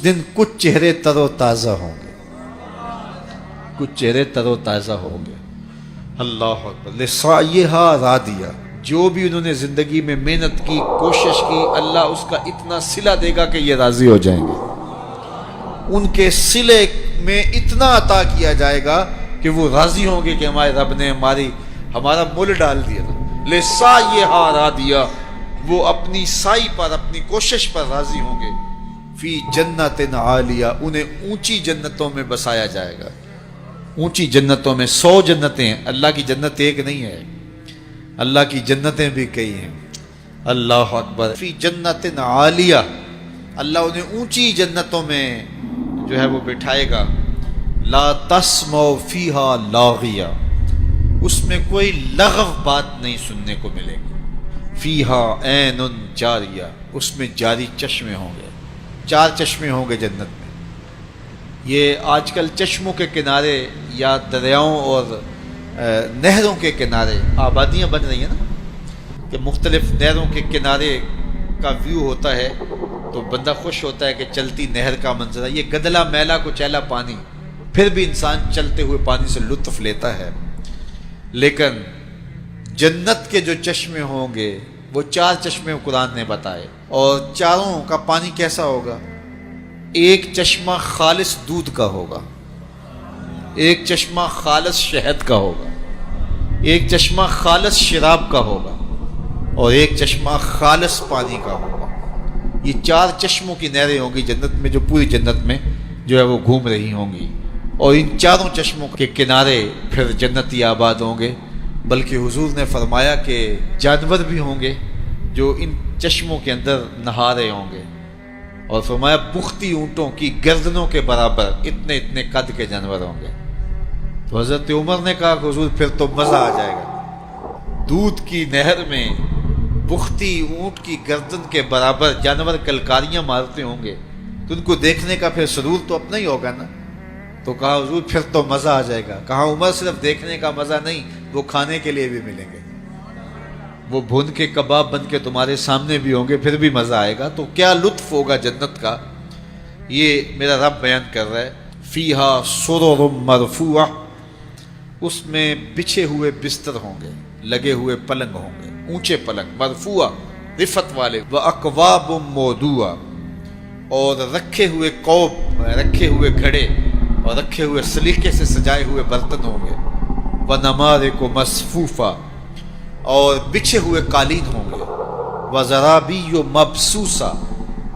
دن کچھ چہرے تر و تازہ ہوں گے، کچھ چہرے تر و تازہ ہوں گے۔ اللہ اکبر۔ لسعیھا راضیہ، جو بھی انہوں نے زندگی میں محنت کی، کوشش کی، اللہ اس کا اتنا صلہ دے گا کہ یہ راضی ہو جائیں گے۔ ان کے صلے میں اتنا عطا کیا جائے گا کہ وہ راضی ہوں گے کہ ہمارے رب نے ہمارا مول ڈال دیا تھا۔ لسعیھا راضیہ، وہ اپنی سعی پر، اپنی کوشش پر راضی ہوں گے۔ فی جنت عالیہ، انہیں اونچی جنتوں میں بسایا جائے گا۔ اونچی جنتوں میں 100 جنتیں ہیں، اللہ کی جنت ایک نہیں ہے، اللہ کی جنتیں بھی کئی ہیں۔ اللہ اکبر۔ فی جنت عالیہ، اللہ انہیں اونچی جنتوں میں جو ہے وہ بٹھائے گا۔ لا تسمع فیہا لاغیہ، اس میں کوئی لغو بات نہیں سننے کو ملے گی۔ فیہا عین جاریہ، اس میں جاری چشمے ہوں گے، 4 چشمے ہوں گے جنت میں۔ یہ آج کل چشموں کے کنارے یا دریاؤں اور نہروں کے کنارے آبادیاں بن رہی ہیں نا، کہ مختلف نہروں کے کنارے کا ویو ہوتا ہے تو بندہ خوش ہوتا ہے کہ چلتی نہر کا منظر ہے۔ یہ گدلا میلا کچیلا پانی، پھر بھی انسان چلتے ہوئے پانی سے لطف لیتا ہے۔ لیکن جنت کے جو چشمے ہوں گے وہ 4 چشمے قرآن نے بتائے، اور چاروں کا پانی کیسا ہوگا؟ ایک چشمہ خالص دودھ کا ہوگا، ایک چشمہ خالص شہد کا ہوگا، ایک چشمہ خالص شراب کا ہوگا، اور ایک چشمہ خالص پانی کا ہوگا۔ یہ 4 چشموں کی نہریں ہوں گی جنت میں، جو پوری جنت میں جو ہے وہ گھوم رہی ہوں گی، اور ان 4 چشموں کے کنارے پھر جنتی آباد ہوں گے۔ بلکہ حضور نے فرمایا کہ جانور بھی ہوں گے جو ان چشموں کے اندر نہا رہے ہوں گے، اور فرمایا بختی اونٹوں کی گردنوں کے برابر اتنے اتنے قد کے جانور ہوں گے۔ تو حضرت عمر نے کہا کہ حضور پھر تو مزہ آ جائے گا، دودھ کی نہر میں بختی اونٹ کی گردن کے برابر جانور کلکاریاں مارتے ہوں گے، تو ان کو دیکھنے کا پھر سرور تو اپنا ہی ہوگا نا۔ تو کہا حضور پھر تو مزہ آ جائے گا۔ کہا عمر صرف دیکھنے کا مزہ نہیں، وہ کھانے کے لیے بھی ملیں گے، وہ بھون کے کباب بن کے تمہارے سامنے بھی ہوں گے، پھر بھی مزہ آئے گا۔ تو کیا لطف ہوگا جنت کا، یہ میرا رب بیان کر رہا ہے۔ فیہا سرر مرفوعہ، اس میں بچھے ہوئے بستر ہوں گے، لگے ہوئے پلنگ ہوں گے، اونچے پلنگ، مرفوعہ رفت والے، واکواب موضوعہ، اور رکھے ہوئے کوب، رکھے ہوئے گھڑے اور رکھے ہوئے سلیقے سے سجائے ہوئے برتن ہوں گے، ونمارق مصفوفہ، اور بچھے ہوئے قالین ہوں گے، وزرابی مبسوسہ،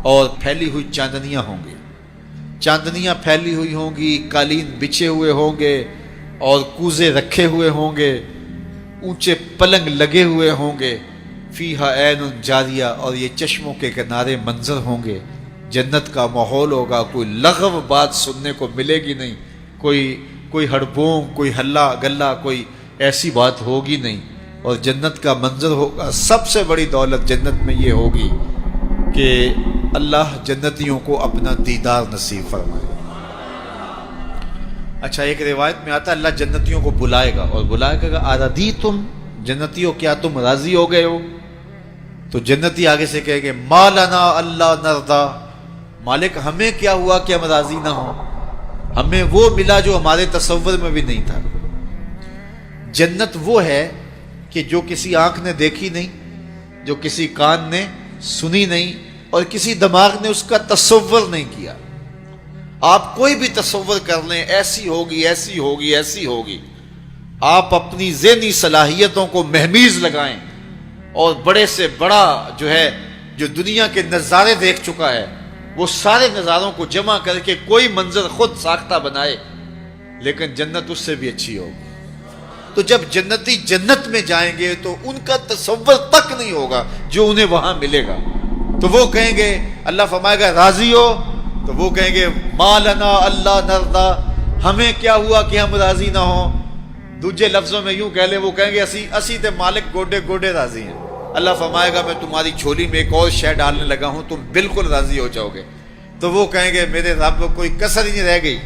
اور پھیلی ہوئی چاندنیاں ہوں گی، چاندنیاں پھیلی ہوئی ہوں گی، قالین بچھے ہوئے ہوں گے، اور کوزے رکھے ہوئے ہوں گے، اونچے پلنگ لگے ہوئے ہوں گے۔ فیہا عین جاریہ، اور یہ چشموں کے کنارے منظر ہوں گے، جنت کا ماحول ہوگا، کوئی لغو بات سننے کو ملے گی نہیں، کوئی ہڑبونگ، کوئی ہلا گلا، کوئی ایسی بات ہوگی نہیں، اور جنت کا منظر ہوگا۔ سب سے بڑی دولت جنت میں یہ ہوگی کہ اللہ جنتیوں کو اپنا دیدار نصیب فرمائے۔ اچھا، ایک روایت میں آتا ہے اللہ جنتیوں کو بلائے گا، اور بلائے گا اردیتم، جنتیوں کیا تم راضی ہو گئے ہو؟ تو جنتی آگے سے کہے گے ما لنا اللہ نرضا، مالک ہمیں کیا ہوا کہ ہم راضی نہ ہوں، ہمیں وہ ملا جو ہمارے تصور میں بھی نہیں تھا۔ جنت وہ ہے کہ جو کسی آنکھ نے دیکھی نہیں، جو کسی کان نے سنی نہیں، اور کسی دماغ نے اس کا تصور نہیں کیا۔ آپ کوئی بھی تصور کر لیں، ایسی ہوگی، ایسی ہوگی، ایسی ہوگی، آپ اپنی ذہنی صلاحیتوں کو مہمیز لگائیں، اور بڑے سے بڑا جو دنیا کے نظارے دیکھ چکا ہے، وہ سارے نظاروں کو جمع کر کے کوئی منظر خود ساختہ بنائے، لیکن جنت اس سے بھی اچھی ہوگی۔ تو جب جنتی جنت میں جائیں گے تو ان کا تصور تک نہیں ہوگا جو انہیں وہاں ملے گا۔ تو وہ کہیں گے، اللہ فرمائے گا راضی ہو؟ تو وہ کہیں گے ما لنا اللہ نرضا، ہمیں کیا ہوا کہ ہم راضی نہ ہوں۔ دوسرے لفظوں میں یوں کہہ لیں، وہ کہیں گے اسی تے مالک گوڈے گوڈے راضی ہیں۔ اللہ فرمائے گا میں تمہاری جھولی میں ایک اور شے ڈالنے لگا ہوں، تم بالکل راضی ہو جاؤ گے۔ تو وہ کہیں گے میرے رب کوئی کسر ہی نہیں رہ گئی،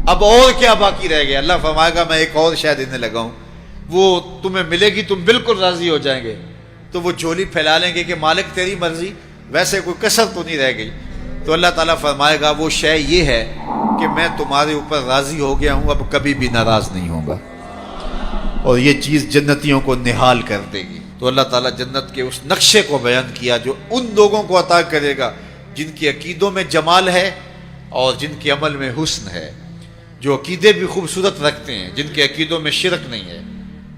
اب اور کیا باقی رہ گیا؟ اللہ فرمائے گا میں ایک اور شے دینے لگا ہوں، وہ تمہیں ملے گی، تم بالکل راضی ہو جائیں گے۔ تو وہ جھولی پھیلا لیں گے کہ مالک تیری مرضی، ویسے کوئی کسر تو نہیں رہ گئی۔ تو اللہ تعالیٰ فرمائے گا وہ شے یہ ہے کہ میں تمہارے اوپر راضی ہو گیا ہوں، اب کبھی بھی ناراض نہیں ہوں گا، اور یہ چیز جنتیوں کو نہال کر دے گی۔ تو اللہ تعالیٰ جنت کے اس نقشے کو بیان کیا جو ان لوگوں کو عطا کرے گا جن کے عقیدوں میں جمال ہے اور جن کے عمل میں حسن ہے، جو عقیدے بھی خوبصورت رکھتے ہیں، جن کے عقیدوں میں شرک نہیں ہے،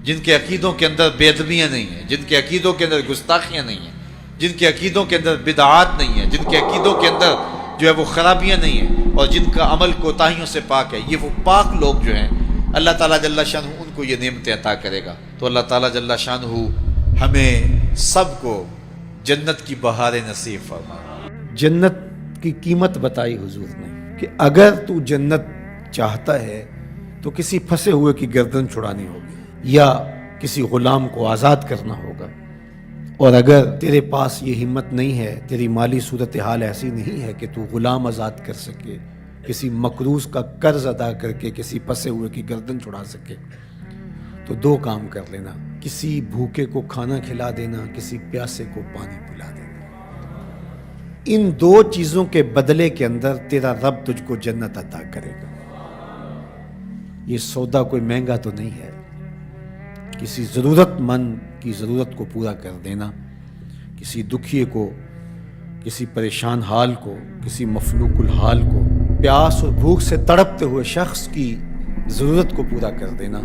جن کے عقیدوں کے اندر بے ادبیاں نہیں ہیں، جن کے عقیدوں کے اندر گستاخیاں نہیں ہیں، جن کے عقیدوں کے اندر بدعات نہیں ہیں، جن کے عقیدوں کے اندر جو ہے وہ خرابیاں نہیں ہیں، اور جن کا عمل کوتاہیوں سے پاک ہے، یہ وہ پاک لوگ جو ہیں اللہ تعالیٰ جل شانہ ان کو یہ نعمتیں عطا کرے گا۔ تو اللہ تعالیٰ جل شانہ ہمیں سب کو جنت کی بہاریں نصیب فرمائے۔ جنت کی قیمت بتائی حضور نے کہ اگر تو جنت چاہتا ہے تو کسی پھنسے ہوئے کی گردن چھڑانی ہوگی یا کسی غلام کو آزاد کرنا ہوگا، اور اگر تیرے پاس یہ ہمت نہیں ہے، تیری مالی صورتحال ایسی نہیں ہے کہ تو غلام آزاد کر سکے، کسی مقروض کا قرض ادا کر کے کسی پھنسے ہوئے کی گردن چھڑا سکے، تو دو کام کر لینا، کسی بھوکے کو کھانا کھلا دینا، کسی پیاسے کو پانی پلا دینا۔ ان دو چیزوں کے بدلے کے اندر تیرا رب تجھ کو جنت عطا کرے گا۔ یہ سودا کوئی مہنگا تو نہیں ہے، کسی ضرورت مند کی ضرورت کو پورا کر دینا، کسی دکھیے کو، کسی پریشان حال کو، کسی مفلوق الحال کو، پیاس اور بھوک سے تڑپتے ہوئے شخص کی ضرورت کو پورا کر دینا،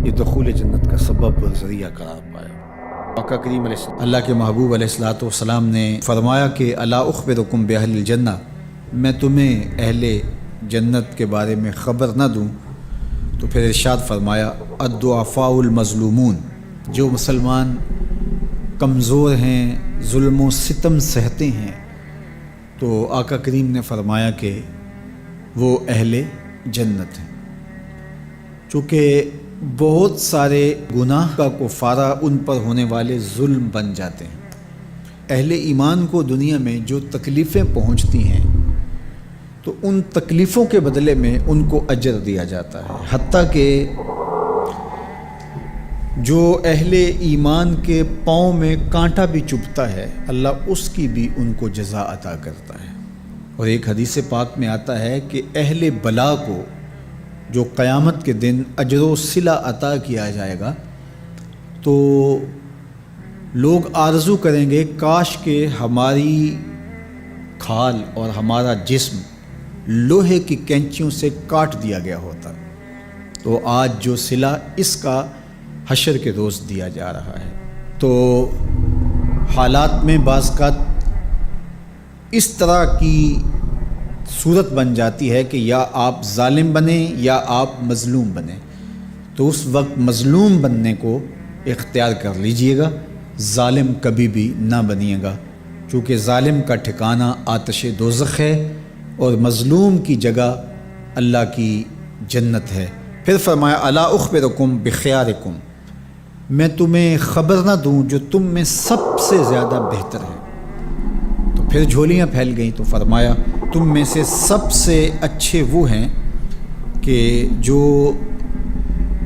یہ دخول جنت کا سبب اور ذریعہ قرار پایا۔ آقا کریم علیہ السلام، اللہ کے محبوب علیہ الصلوۃ والسلام نے فرمایا کہ الا اخبرکم باہل الجنہ، میں تمہیں اہل جنت کے بارے میں خبر نہ دوں؟ تو پھر ارشاد فرمایا الضعفاء المظلومون، جو مسلمان کمزور ہیں، ظلم و ستم سہتے ہیں، تو آقا کریم نے فرمایا کہ وہ اہل جنت ہیں۔ چونکہ بہت سارے گناہ کا کفارہ ان پر ہونے والے ظلم بن جاتے ہیں۔ اہل ایمان کو دنیا میں جو تکلیفیں پہنچتی ہیں تو ان تکلیفوں کے بدلے میں ان کو اجر دیا جاتا ہے، حتیٰ کہ جو اہل ایمان کے پاؤں میں کانٹا بھی چبھتا ہے اللہ اس کی بھی ان کو جزا عطا کرتا ہے۔ اور ایک حدیث پاک میں آتا ہے کہ اہل بلا کو جو قیامت کے دن اجر و صلہ عطا کیا جائے گا تو لوگ آرزو کریں گے کاش کہ ہماری کھال اور ہمارا جسم لوہے کی کینچیوں سے کاٹ دیا گیا ہوتا، تو آج جو صلہ اس کا حشر کے روز دیا جا رہا ہے۔ تو حالات میں بعض اوقات اس طرح کی صورت بن جاتی ہے کہ یا آپ ظالم بنیں یا آپ مظلوم بنیں، تو اس وقت مظلوم بننے کو اختیار کر لیجئے گا، ظالم کبھی بھی نہ بنیے گا، چونکہ ظالم کا ٹھکانہ آتش دوزخ ہے اور مظلوم کی جگہ اللہ کی جنت ہے۔ پھر فرمایا الا اخبرکم بخیارکم، میں تمہیں خبر نہ دوں جو تم میں سب سے زیادہ بہتر ہے۔ تو پھر جھولیاں پھیل گئیں، تو فرمایا تم میں سے سب سے اچھے وہ ہیں کہ جو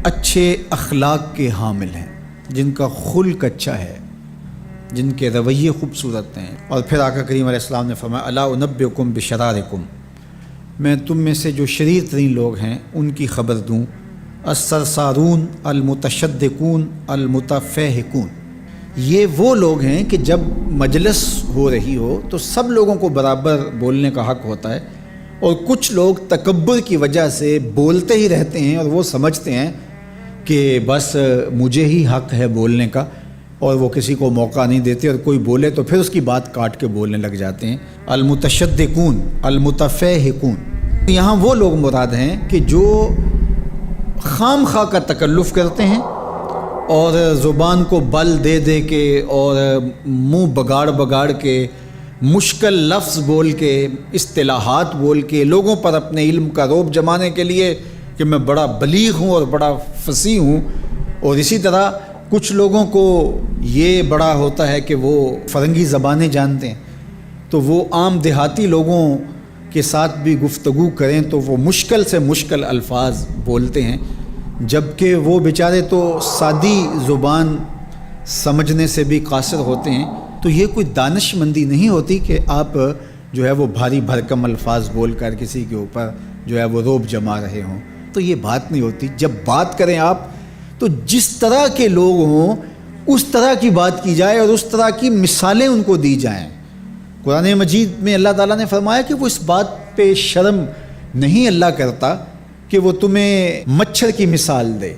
اچھے اخلاق کے حامل ہیں، جن کا خلق اچھا ہے، جن کے رویے خوبصورت ہیں۔ اور پھر آقا کریم علیہ السلام نے فرمایا الا انبئکم بشرارکم، میں تم میں سے جو شریر ترین لوگ ہیں ان کی خبر دوں، السرسارون المتشدقون المتفہقون، یہ وہ لوگ ہیں کہ جب مجلس ہو رہی ہو تو سب لوگوں کو برابر بولنے کا حق ہوتا ہے، اور کچھ لوگ تکبر کی وجہ سے بولتے ہی رہتے ہیں اور وہ سمجھتے ہیں کہ بس مجھے ہی حق ہے بولنے کا، اور وہ کسی کو موقع نہیں دیتے، اور کوئی بولے تو پھر اس کی بات کاٹ کے بولنے لگ جاتے ہیں۔ المتشدقون المتفہقون، یہاں وہ لوگ مراد ہیں کہ جو خام خواہ کا تکلف کرتے ہیں اور زبان کو بل دے دے کے اور منہ بگاڑ بگاڑ کے مشکل لفظ بول کے اصطلاحات بول کے لوگوں پر اپنے علم کا روب جمانے کے لیے کہ میں بڑا بلیغ ہوں اور بڑا فصیح ہوں، اور اسی طرح کچھ لوگوں کو یہ بڑا ہوتا ہے کہ وہ فرنگی زبانیں جانتے ہیں، تو وہ عام دیہاتی لوگوں کے ساتھ بھی گفتگو کریں تو وہ مشکل سے مشکل الفاظ بولتے ہیں، جبکہ وہ بیچارے تو سادی زبان سمجھنے سے بھی قاصر ہوتے ہیں۔ تو یہ کوئی دانش مندی نہیں ہوتی کہ آپ جو ہے وہ بھاری بھرکم الفاظ بول کر کسی کے اوپر جو ہے وہ روب جما رہے ہوں. تو یہ بات نہیں ہوتی. جب بات کریں آپ تو جس طرح کے لوگ ہوں اس طرح کی بات کی جائے اور اس طرح کی مثالیں ان کو دی جائیں. قرآن مجید میں اللہ تعالیٰ نے فرمایا کہ وہ اس بات پہ شرم نہیں اللہ کرتا کہ وہ تمہیں مچھر کی مثال دے.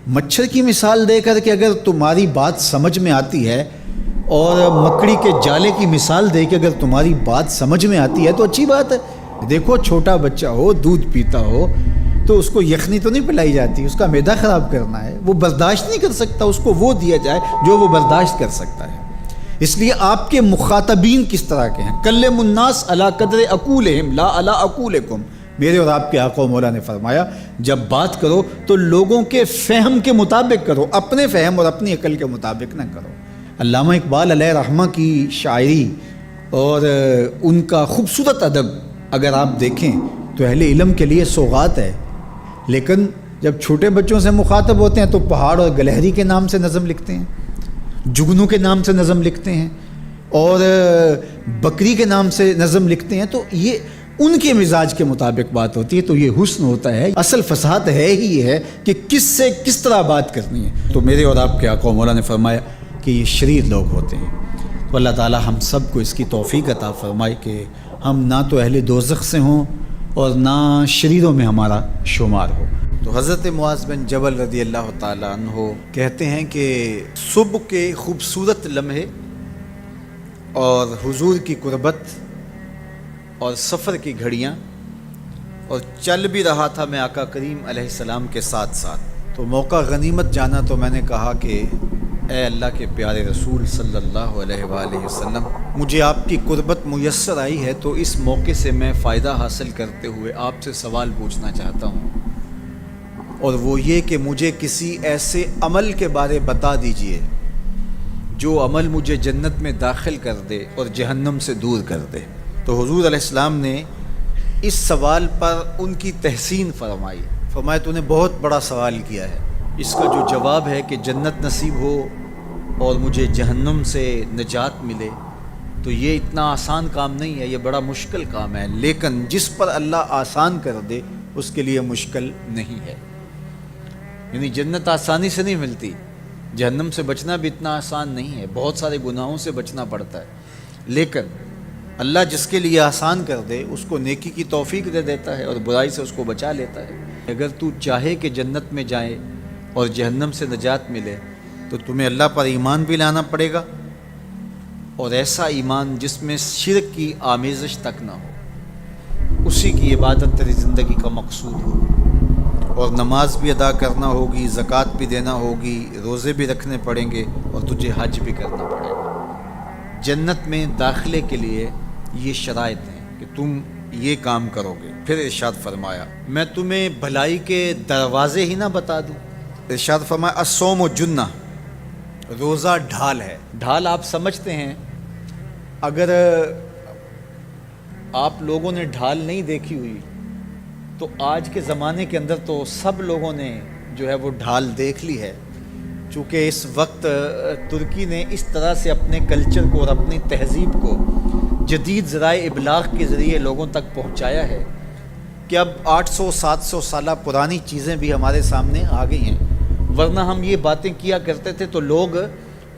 مچھر کی مثال دے کر کہ اگر تمہاری بات سمجھ میں آتی ہے، اور مکڑی کے جالے کی مثال دے کہ اگر تمہاری بات سمجھ میں آتی ہے تو اچھی بات ہے. دیکھو چھوٹا بچہ ہو، دودھ پیتا ہو تو اس کو یخنی تو نہیں پلائی جاتی، اس کا معدہ خراب کرنا ہے، وہ برداشت نہیں کر سکتا، اس کو وہ دیا جائے جو وہ برداشت کر سکتا ہے. اس لیے آپ کے مخاطبین کس طرح کے ہیں؟ کلم الناس علی قدر عقولہم لا علی عقولکم. میرے اور آپ کے آقا و مولا نے فرمایا جب بات کرو تو لوگوں کے فہم کے مطابق کرو، اپنے فہم اور اپنی عقل کے مطابق نہ کرو. علامہ اقبال علیہ رحمہ کی شاعری اور ان کا خوبصورت ادب اگر آپ دیکھیں تو اہل علم کے لیے سوغات ہے. لیکن جب چھوٹے بچوں سے مخاطب ہوتے ہیں تو پہاڑ اور گلہری کے نام سے نظم لکھتے ہیں، جگنو کے نام سے نظم لکھتے ہیں، اور بکری کے نام سے نظم لکھتے ہیں. تو یہ ان کے مزاج کے مطابق بات ہوتی ہے. تو یہ حسن ہوتا ہے. اصل فصاحت ہے ہی یہ ہے کہ کس سے کس طرح بات کرنی ہے. تو میرے اور آپ کے آقا و مولا نے فرمایا کہ یہ شریر لوگ ہوتے ہیں. تو اللہ تعالی ہم سب کو اس کی توفیق عطا فرمائے کہ ہم نہ تو اہل دوزخ سے ہوں اور نہ شریروں میں ہمارا شمار ہو. تو حضرت معاذ بن جبل رضی اللہ تعالیٰ عنہ کہتے ہیں کہ صبح کے خوبصورت لمحے اور حضور کی قربت اور سفر کی گھڑیاں، اور چل بھی رہا تھا میں آقا کریم علیہ السلام کے ساتھ ساتھ. تو موقع غنیمت جانا تو میں نے کہا کہ اے اللہ کے پیارے رسول صلی اللہ علیہ وآلہ وسلم، مجھے آپ کی قربت میسر آئی ہے تو اس موقع سے میں فائدہ حاصل کرتے ہوئے آپ سے سوال پوچھنا چاہتا ہوں، اور وہ یہ کہ مجھے کسی ایسے عمل کے بارے بتا دیجئے جو عمل مجھے جنت میں داخل کر دے اور جہنم سے دور کر دے. تو حضور علیہ السلام نے اس سوال پر ان کی تحسین فرمائی. فرمایا تو نے بہت بڑا سوال کیا ہے. اس کا جو جواب ہے کہ جنت نصیب ہو اور مجھے جہنم سے نجات ملے، تو یہ اتنا آسان کام نہیں ہے، یہ بڑا مشکل کام ہے. لیکن جس پر اللہ آسان کر دے اس کے لیے مشکل نہیں ہے. یعنی جنت آسانی سے نہیں ملتی، جہنم سے بچنا بھی اتنا آسان نہیں ہے، بہت سارے گناہوں سے بچنا پڑتا ہے. لیکن اللہ جس کے لیے آسان کر دے اس کو نیکی کی توفیق دے دیتا ہے اور برائی سے اس کو بچا لیتا ہے. اگر تو چاہے کہ جنت میں جائے اور جہنم سے نجات ملے تو تمہیں اللہ پر ایمان بھی لانا پڑے گا، اور ایسا ایمان جس میں شرک کی آمیزش تک نہ ہو. اسی کی عبادت تیری زندگی کا مقصود ہو، اور نماز بھی ادا کرنا ہوگی، زکوٰۃ بھی دینا ہوگی، روزے بھی رکھنے پڑیں گے، اور تجھے حج بھی کرنا پڑے گا. جنت میں داخلے کے لیے یہ شرائط ہیں کہ تم یہ کام کرو گے. پھر ارشاد فرمایا میں تمہیں بھلائی کے دروازے ہی نہ بتا دوں. ارشاد فرمایا الصوم جنہ، روزہ ڈھال ہے. ڈھال آپ سمجھتے ہیں، اگر آپ لوگوں نے ڈھال نہیں دیکھی ہوئی تو آج کے زمانے کے اندر تو سب لوگوں نے جو ہے وہ ڈھال دیکھ لی ہے. چونکہ اس وقت ترکی نے اس طرح سے اپنے کلچر کو اور اپنی تہذیب کو جدید ذرائع ابلاغ کے ذریعے لوگوں تک پہنچایا ہے کہ اب 800-700 سالہ پرانی چیزیں بھی ہمارے سامنے آ گئی ہیں. ورنہ ہم یہ باتیں کیا کرتے تھے تو لوگ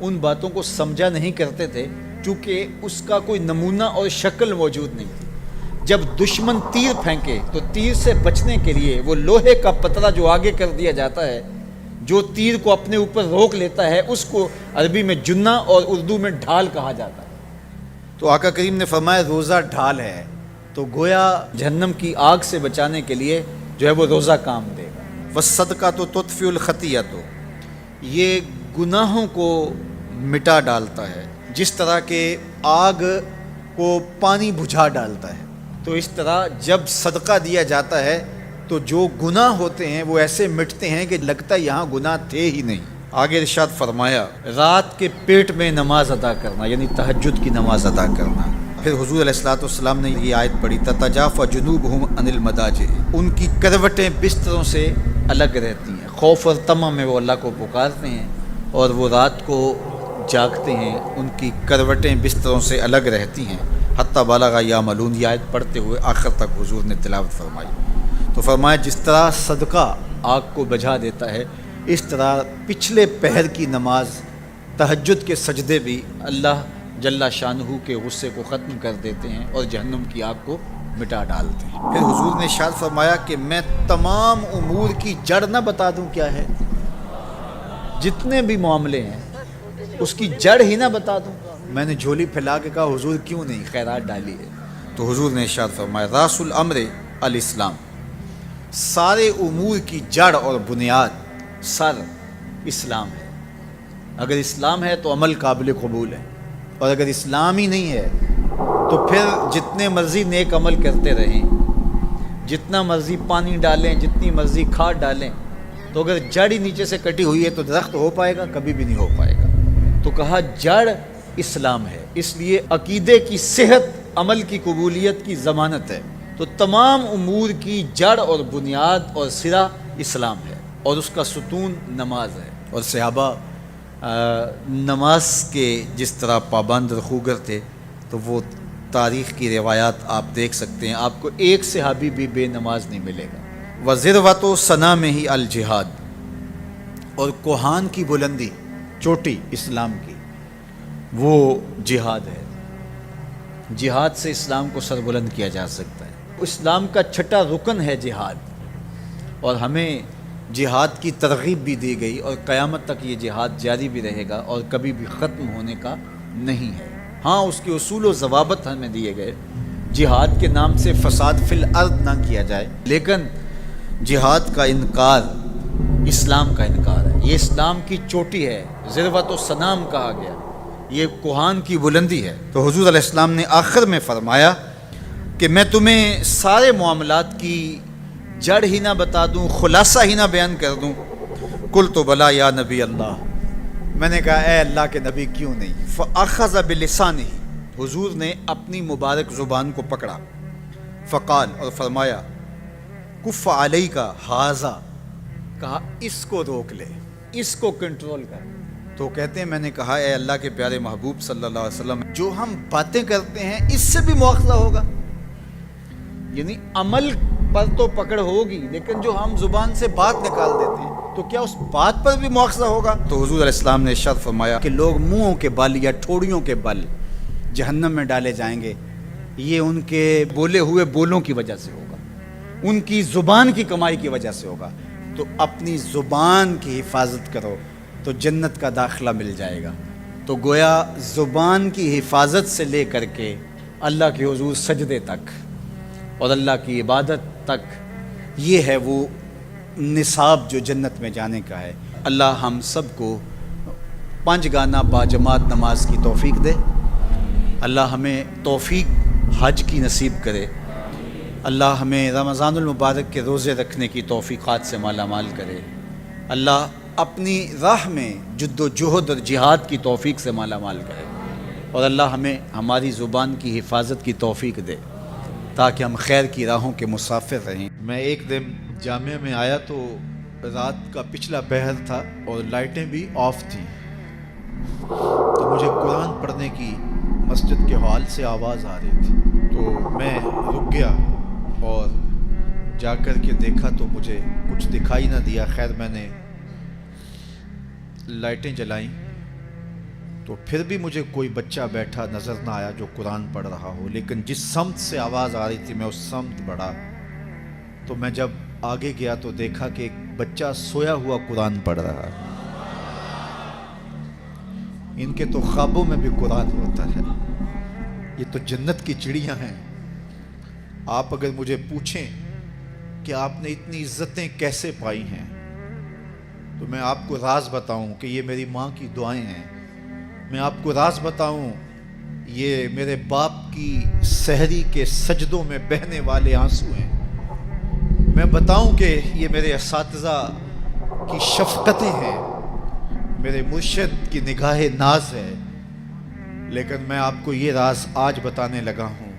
ان باتوں کو سمجھا نہیں کرتے تھے، چونکہ اس کا کوئی نمونہ اور شکل موجود نہیں تھی. جب دشمن تیر پھینکے تو تیر سے بچنے کے لیے وہ لوہے کا پتلا جو آگے کر دیا جاتا ہے، جو تیر کو اپنے اوپر روک لیتا ہے، اس کو عربی میں جنہ اور اردو میں ڈھال کہا جاتا ہے. تو آقا کریم نے فرمایا روزہ ڈھال ہے. تو گویا جہنم کی آگ سے بچانے کے لیے جو ہے وہ روزہ کام دے گا. والصدقۃ تطفئ الخطیۃ، یہ گناہوں کو مٹا ڈالتا ہے جس طرح کہ آگ کو پانی بجھا ڈالتا ہے. تو اس طرح جب صدقہ دیا جاتا ہے تو جو گناہ ہوتے ہیں وہ ایسے مٹتے ہیں کہ لگتا ہے یہاں گناہ تھے ہی نہیں. آگے ارشاد فرمایا رات کے پیٹ میں نماز ادا کرنا، یعنی تہجد کی نماز ادا کرنا. پھر حضور علیہ الصلوۃ والسلام نے یہ آیت پڑھی تتجافی جنوبہم عن المضاجع، ان کی کروٹیں بستروں سے الگ رہتی ہیں. خوف اور طمع میں وہ اللہ کو پکارتے ہیں اور وہ رات کو جاگتے ہیں، ان کی کروٹیں بستروں سے الگ رہتی ہیں. حتی بلغ یعملون، یہ آیت پڑھتے ہوئے آخر تک حضور نے تلاوت فرمائی۔ تو فرمایا جس طرح صدقہ آگ کو بجھا دیتا ہے، اس طرح پچھلے پہر کی نماز، تہجد کے سجدے بھی اللہ جل شانہ کے غصے کو ختم کر دیتے ہیں اور جہنم کی آگ کو مٹا ڈالتے ہیں۔ پھر حضور نے ارشاد فرمایا کہ میں تمام امور کی جڑ نہ بتا دوں کیا ہے؟ جتنے بھی معاملے ہیں اس کی جڑ ہی نہ بتا دوں؟ میں نے جھولی پھیلا کے کہا حضور کیوں نہیں، خیرات ڈالی ہے۔ تو حضور نے ارشاد فرمایا راس الامر الاسلام، سارے امور کی جڑ اور بنیاد، سر اسلام ہے۔ اگر اسلام ہے تو عمل قابل قبول ہے، اور اگر اسلام ہی نہیں ہے تو پھر جتنے مرضی نیک عمل کرتے رہیں، جتنا مرضی پانی ڈالیں، جتنی مرضی کھاد ڈالیں، تو اگر جڑ ہی نیچے سے کٹی ہوئی ہے تو درخت ہو پائے گا؟ کبھی بھی نہیں ہو پائے گا۔ تو کہا جڑ اسلام ہے، اس لیے عقیدے کی صحت عمل کی قبولیت کی ضمانت ہے۔ تو تمام امور کی جڑ اور بنیاد اور سرا اسلام ہے، اور اس کا ستون نماز ہے۔ اور صحابہ نماز کے جس طرح پابند رخوگر تھے، تو وہ تاریخ کی روایات آپ دیکھ سکتے ہیں، آپ کو ایک صحابی بھی بے نماز نہیں ملے گا۔ وَذِرْوَةُ صَنَامِهِ الْجِهَاد، اور کوہان کی بلندی، چوٹی اسلام کی، وہ جہاد ہے۔ جہاد سے اسلام کو سربلند کیا جا سکتا ہے۔ اسلام کا چھٹا رکن ہے جہاد، اور ہمیں جہاد کی ترغیب بھی دی گئی، اور قیامت تک یہ جہاد جاری بھی رہے گا اور کبھی بھی ختم ہونے کا نہیں ہے۔ ہاں اس کے اصول و ضوابط ہمیں دیے گئے، جہاد کے نام سے فساد فی الارض نہ کیا جائے، لیکن جہاد کا انکار اسلام کا انکار ہے۔ یہ اسلام کی چوٹی ہے، ذروۃ الصنام کہا گیا، یہ کوہان کی بلندی ہے۔ تو حضور علیہ السلام نے آخر میں فرمایا کہ میں تمہیں سارے معاملات کی جڑ ہی نہ بتا دوں، خلاصہ ہی نہ بیان کر دوں؟ قلت بلا یا نبی اللہ، میں نے کہا اے اللہ کے نبی کیوں نہیں؟ فاخذ بلسانہ، حضور نے اپنی مبارک زبان کو پکڑا، فقال، اور فرمایا کف علیک ھذا، کہا اس کو روک لے، اس کو کنٹرول کر۔ تو کہتے ہیں میں نے کہا اے اللہ کے پیارے محبوب صلی اللہ علیہ وسلم، جو ہم باتیں کرتے ہیں اس سے بھی مواخذہ ہوگا؟ یعنی عمل پر تو پکڑ ہوگی، لیکن جو ہم زبان سے بات نکال دیتے ہیں تو کیا اس بات پر بھی مواخذہ ہوگا؟ تو حضور علیہ السلام نے ارشاد فرمایا کہ لوگ منہوں کے بل یا ٹھوڑیوں کے بل جہنم میں ڈالے جائیں گے، یہ ان کے بولے ہوئے بولوں کی وجہ سے ہوگا، ان کی زبان کی کمائی کی وجہ سے ہوگا۔ تو اپنی زبان کی حفاظت کرو تو جنت کا داخلہ مل جائے گا۔ تو گویا زبان کی حفاظت سے لے کر کے اللہ کے حضور سجدے تک اور اللہ کی عبادت تک، یہ ہے وہ نصاب جو جنت میں جانے کا ہے۔ اللہ ہم سب کو 5 گانا باجماعت نماز کی توفیق دے، اللہ ہمیں توفیق حج کی نصیب کرے، اللہ ہمیں رمضان المبارک کے روزے رکھنے کی توفیقات سے مالا مال کرے، اللہ اپنی راہ میں جد و جہد اور جہاد کی توفیق سے مالا مال کرے، اور اللہ ہمیں ہماری زبان کی حفاظت کی توفیق دے تاکہ ہم خیر کی راہوں کے مسافر رہیں۔ میں ایک دن جامعہ میں آیا تو رات کا پچھلا پہر تھا اور لائٹیں بھی آف تھیں، تو مجھے قرآن پڑھنے کی مسجد کے ہال سے آواز آ رہی تھی، تو میں رک گیا اور جا کر کے دیکھا تو مجھے کچھ دکھائی نہ دیا۔ خیر میں نے لائٹیں جلائیں تو پھر بھی مجھے کوئی بچہ بیٹھا نظر نہ آیا جو قرآن پڑھ رہا ہو، لیکن جس سمت سے آواز آ رہی تھی میں اس سمت بڑھا، تو میں جب آگے گیا تو دیکھا کہ ایک بچہ سویا ہوا قرآن پڑھ رہا ہے۔ ان کے تو خوابوں میں بھی قرآن ہوتا ہے، یہ تو جنت کی چڑیاں ہیں۔ آپ اگر مجھے پوچھیں کہ آپ نے اتنی عزتیں کیسے پائی ہیں، تو میں آپ کو راز بتاؤں کہ یہ میری ماں کی دعائیں ہیں، میں آپ کو راز بتاؤں یہ میرے باپ کی سحری کے سجدوں میں بہنے والے آنسو ہیں، میں بتاؤں کہ یہ میرے اساتذہ کی شفقتیں ہیں، میرے مرشد کی نگاہ ناز ہے، لیکن میں آپ کو یہ راز آج بتانے لگا ہوں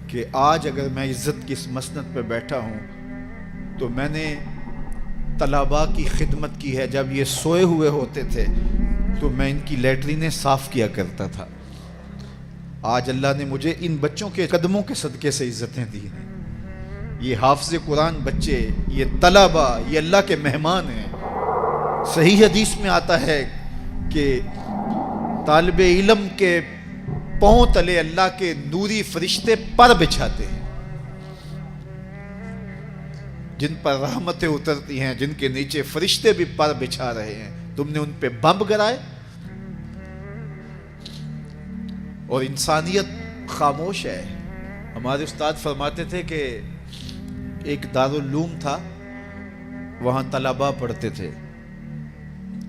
کہ آج اگر میں عزت کی اس مسند پہ بیٹھا ہوں تو میں نے طلباء کی خدمت کی ہے۔ جب یہ سوئے ہوئے ہوتے تھے تو میں ان کی لیٹرینیں صاف کیا کرتا تھا، آج اللہ نے مجھے ان بچوں کے قدموں کے صدقے سے عزتیں دی ہیں. یہ حافظ قرآن بچے، یہ طلبہ، یہ اللہ کے مہمان ہیں. صحیح حدیث میں آتا ہے کہ طالب علم کے پاؤں تلے اللہ کے نوری فرشتے پر بچھاتے ہیں، جن پر رحمتیں اترتی ہیں، جن کے نیچے فرشتے بھی پر بچھا رہے ہیں. تم نے ان پہ بم گرائے اور انسانیت خاموش ہے. ہمارے استاد فرماتے تھے کہ ایک دارالعلوم تھا، وہاں طلباء پڑھتے تھے.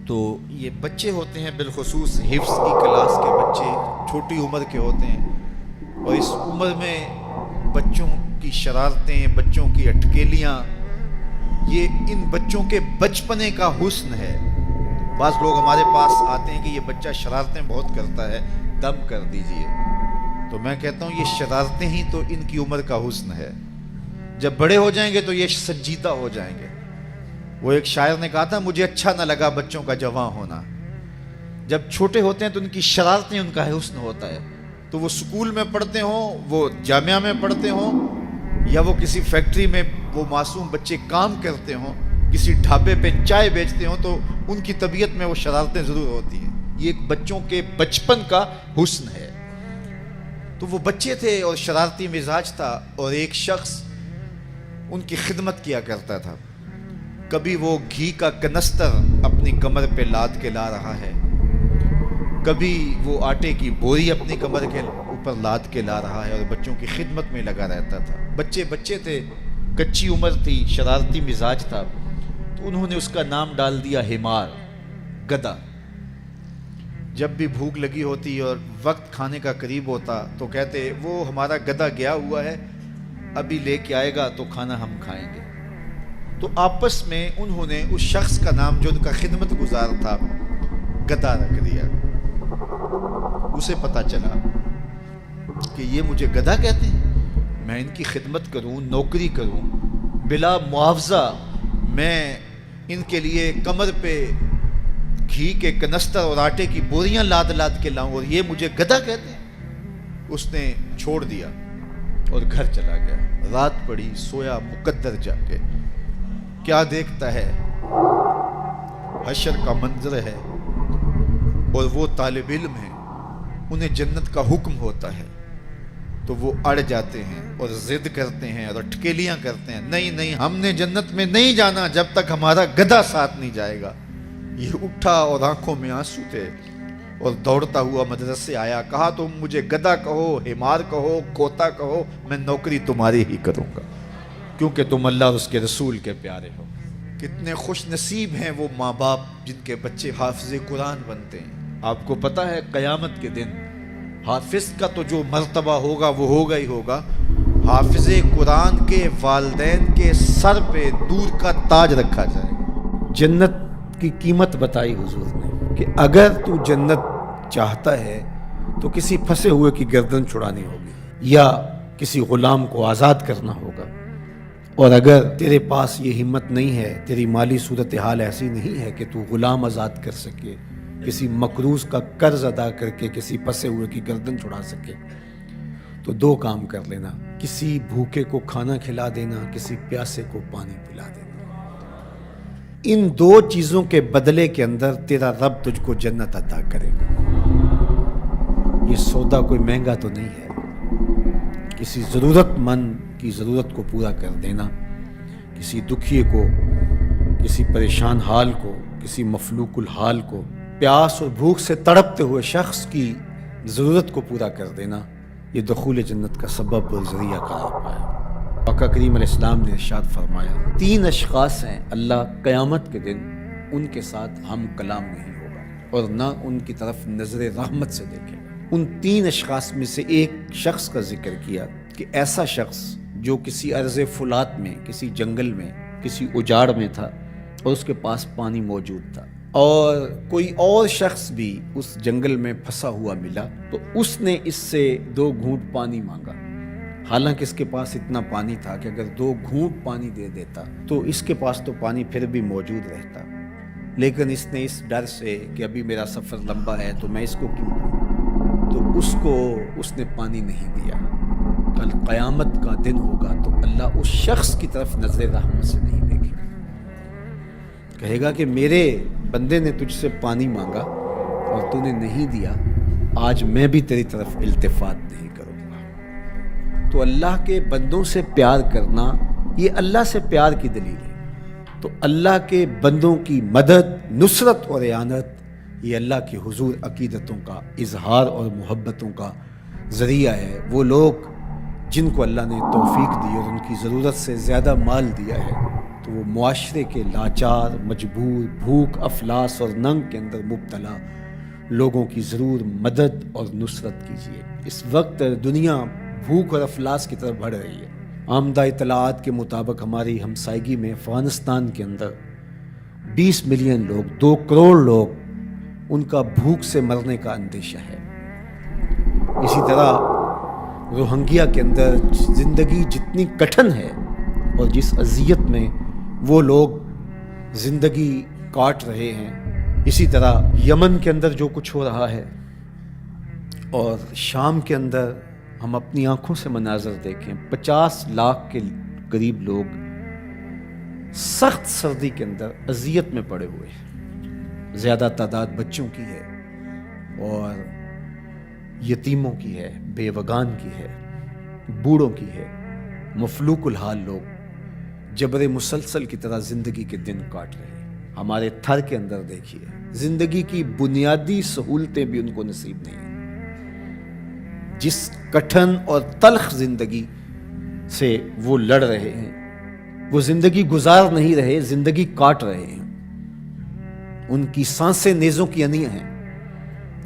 تو یہ بچے ہوتے ہیں، بالخصوص حفظ کی کلاس کے بچے چھوٹی عمر کے ہوتے ہیں، اور اس عمر میں بچوں کی شرارتیں، بچوں کی اٹکیلیاں، یہ ان بچوں کے بچپنے کا حسن ہے. بعض لوگ ہمارے پاس آتے ہیں کہ یہ بچہ شرارتیں بہت کرتا ہے، دم کر دیجئے. تو میں کہتا ہوں یہ شرارتیں ہی تو ان کی عمر کا حسن ہے. جب بڑے ہو جائیں گے تو یہ سنجیدہ ہو جائیں گے. وہ ایک شاعر نے کہا تھا، مجھے اچھا نہ لگا بچوں کا جواں ہونا. جب چھوٹے ہوتے ہیں تو ان کی شرارتیں ان کا حسن ہوتا ہے. تو وہ سکول میں پڑھتے ہوں، وہ جامعہ میں پڑھتے ہوں، یا وہ کسی فیکٹری میں وہ معصوم بچے کام کرتے ہوں، کسی ڈھابے پہ چائے بیچتے ہوں، تو ان کی طبیعت میں وہ شرارتیں ضرور ہوتی ہیں. یہ ایک بچوں کے بچپن کا حسن ہے. تو وہ بچے تھے اور شرارتی مزاج تھا، اور ایک شخص ان کی خدمت کیا کرتا تھا. کبھی وہ گھی کا کنستر اپنی کمر پہ لاد کے لا رہا ہے، کبھی وہ آٹے کی بوری اپنی کمر کے اوپر لاد کے لا رہا ہے، اور بچوں کی خدمت میں لگا رہتا تھا. بچے تھے، کچی عمر تھی، شرارتی مزاج تھا. تو انہوں نے اس کا نام ڈال دیا حمار، گدھا. جب بھی بھوک لگی ہوتی اور وقت کھانے کا قریب ہوتا تو کہتے وہ ہمارا گدھا گیا ہوا ہے، ابھی لے کے آئے گا تو کھانا ہم کھائیں گے. تو آپس میں انہوں نے اس شخص کا نام جو ان کا خدمت گزار تھا گدھا رکھ دیا. اسے پتا چلا کہ یہ مجھے گدھا کہتے ہیں، میں ان کی خدمت کروں، نوکری کروں، بلا معاوضہ میں ان کے لیے کمر پہ گھی کے کنستر اور آٹے کی بوریاں لاد لاد کے لاؤں، اور یہ مجھے گدھا کہتے ہیں. اس نے چھوڑ دیا اور گھر چلا گیا. رات پڑی، سویا مقدر جا کے. کیا دیکھتا ہے؟ حشر کا منظر ہے، اور وہ طالب علم ہیں، انہیں جنت کا حکم ہوتا ہے. تو وہ اڑ جاتے ہیں اور ضد کرتے ہیں اور اٹکیلیاں کرتے ہیں، نہیں ہم نے جنت میں نہیں جانا جب تک ہمارا گدھا ساتھ نہیں جائے گا. یہ اٹھا اور آنکھوں میں آنسو تھے اور دوڑتا ہوا مدرسے آیا. کہا تم مجھے گدھا کہو، حمار کہو، کھوتا کہو، میں نوکری تمہاری ہی کروں گا، کیونکہ تم اللہ اور اس کے رسول کے پیارے ہو. کتنے خوش نصیب ہیں وہ ماں باپ جن کے بچے حافظ قرآن بنتے ہیں. آپ کو پتہ ہے قیامت کے دن حافظ کا تو جو مرتبہ ہوگا وہ ہوگا ہی ہوگا. حافظ قرآن کے والدین کے سر پہ نور کا تاج رکھا جائے گا. جنت کی قیمت بتائی حضور نے کہ اگر تو جنت چاہتا ہے تو کسی پھنسے ہوئے کی گردن چھڑانی ہوگی یا کسی غلام کو آزاد کرنا ہوگا. اور اگر تیرے پاس یہ ہمت نہیں ہے، تیری مالی صورتحال ایسی نہیں ہے کہ تو غلام آزاد کر سکے، کسی مقروض کا قرض ادا کر کے کسی پھنسے ہوئے کی گردن چھڑا سکے، تو دو کام کر لینا. کسی بھوکے کو کھانا کھلا دینا، کسی پیاسے کو پانی پلا دینا. ان دو چیزوں کے بدلے کے اندر تیرا رب تجھ کو جنت عطا کرے گا. یہ سودا کوئی مہنگا تو نہیں ہے. کسی ضرورت مند کی ضرورت کو پورا کر دینا، کسی دکھیے کو، کسی پریشان حال کو، کسی مفلوق الحال کو، پیاس اور بھوک سے تڑپتے ہوئے شخص کی ضرورت کو پورا کر دینا، یہ دخول جنت کا سبب اور ذریعہ قرار پایا. آقا کریم علیہ السلام نے ارشاد فرمایا 3 اشخاص ہیں اللہ قیامت کے دن ان کے ساتھ ہم کلام نہیں ہوگا اور نہ ان کی طرف نظر رحمت سے دیکھے گا. ان 3 اشخاص میں سے ایک شخص کا ذکر کیا کہ ایسا شخص جو کسی ارض فولاد میں، کسی جنگل میں، کسی اجاڑ میں تھا اور اس کے پاس پانی موجود تھا، اور کوئی اور شخص بھی اس جنگل میں پھنسا ہوا ملا تو اس نے اس سے 2 گھونٹ پانی مانگا، حالانکہ اس کے پاس اتنا پانی تھا کہ اگر 2 گھونٹ پانی دے دیتا تو اس کے پاس تو پانی پھر بھی موجود رہتا، لیکن اس نے اس ڈر سے کہ ابھی میرا سفر لمبا ہے تو میں اس کو کیوں دوں، تو اس کو اس نے پانی نہیں دیا، کل قیامت کا دن ہوگا تو اللہ اس شخص کی طرف نظر رحمت سے نہیں دیکھے گا، کہے گا کہ میرے بندے نے تجھ سے پانی مانگا اور تو نے نہیں دیا، آج میں بھی تیری طرف التفات نہیں کروں گا۔ تو اللہ کے بندوں سے پیار کرنا یہ اللہ سے پیار کی دلیل ہے۔ تو اللہ کے بندوں کی مدد، نصرت اور اعانت یہ اللہ کے حضور عقیدتوں کا اظہار اور محبتوں کا ذریعہ ہے۔ وہ لوگ جن کو اللہ نے توفیق دی اور ان کی ضرورت سے زیادہ مال دیا ہے تو وہ معاشرے کے لاچار، مجبور، بھوک، افلاس اور ننگ کے اندر مبتلا لوگوں کی ضرور مدد اور نصرت کیجیے۔ اس وقت دنیا بھوک اور افلاس کی طرف بڑھ رہی ہے۔ آمدہ اطلاعات کے مطابق ہماری ہمسائیگی میں افغانستان کے اندر 20 ملین لوگ، 2 کروڑ لوگ ان کا بھوک سے مرنے کا اندیشہ ہے۔ اسی طرح روہنگیا کے اندر زندگی جتنی کٹھن ہے اور جس اذیت میں وہ لوگ زندگی کاٹ رہے ہیں، اسی طرح یمن کے اندر جو کچھ ہو رہا ہے اور شام کے اندر ہم اپنی آنکھوں سے مناظر دیکھیں، 50 لاکھ کے قریب لوگ سخت سردی کے اندر اذیت میں پڑے ہوئے ہیں۔ زیادہ تعداد بچوں کی ہے اور یتیموں کی ہے، بیوگان کی ہے، بوڑھوں کی ہے، مفلوک الحال لوگ جبر مسلسل کی طرح زندگی کے دن کاٹ رہے ہیں۔ ہمارے تھر کے اندر دیکھیے، زندگی کی بنیادی سہولتیں بھی ان کو نصیب نہیں ہیں۔ جس کٹھن اور تلخ زندگی سے وہ لڑ رہے ہیں، وہ زندگی گزار نہیں رہے، زندگی کاٹ رہے ہیں۔ ان کی سانسیں نیزوں کی انیاں ہیں۔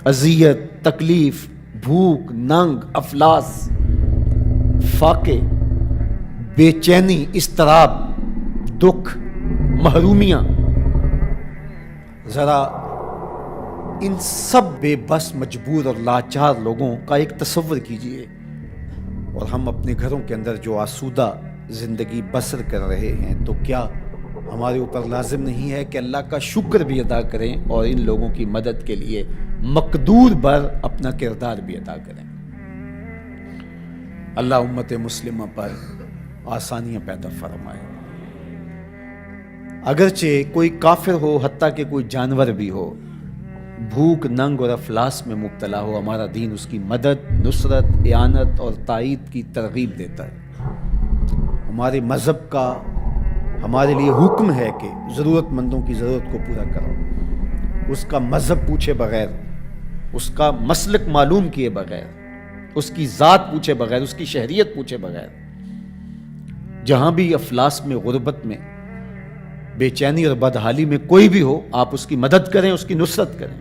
اذیت، تکلیف، بھوک، ننگ، افلاس، فاقے، بے چینی، اضطراب، دکھ، محرومیاں، ذرا ان سب بے بس، مجبور اور لاچار لوگوں کا ایک تصور کیجئے، اور ہم اپنے گھروں کے اندر جو آسودہ زندگی بسر کر رہے ہیں، تو کیا ہمارے اوپر لازم نہیں ہے کہ اللہ کا شکر بھی ادا کریں اور ان لوگوں کی مدد کے لیے مقدور بر اپنا کردار بھی ادا کریں؟ اللہ امت مسلمہ پر آسانیاں پیدا فرمائے۔ اگرچہ کوئی کافر ہو، حتیٰ کہ کوئی جانور بھی ہو، بھوک، ننگ اور افلاس میں مبتلا ہو، ہمارا دین اس کی مدد، نصرت، اعانت اور تائید کی ترغیب دیتا ہے۔ ہمارے مذہب کا ہمارے لیے حکم ہے کہ ضرورت مندوں کی ضرورت کو پورا کرو، اس کا مذہب پوچھے بغیر، اس کا مسلک معلوم کیے بغیر، اس کی ذات پوچھے بغیر، اس کی شہریت پوچھے بغیر۔ جہاں بھی افلاس میں، غربت میں، بے چینی اور بدحالی میں کوئی بھی ہو، آپ اس کی مدد کریں، اس کی نصرت کریں۔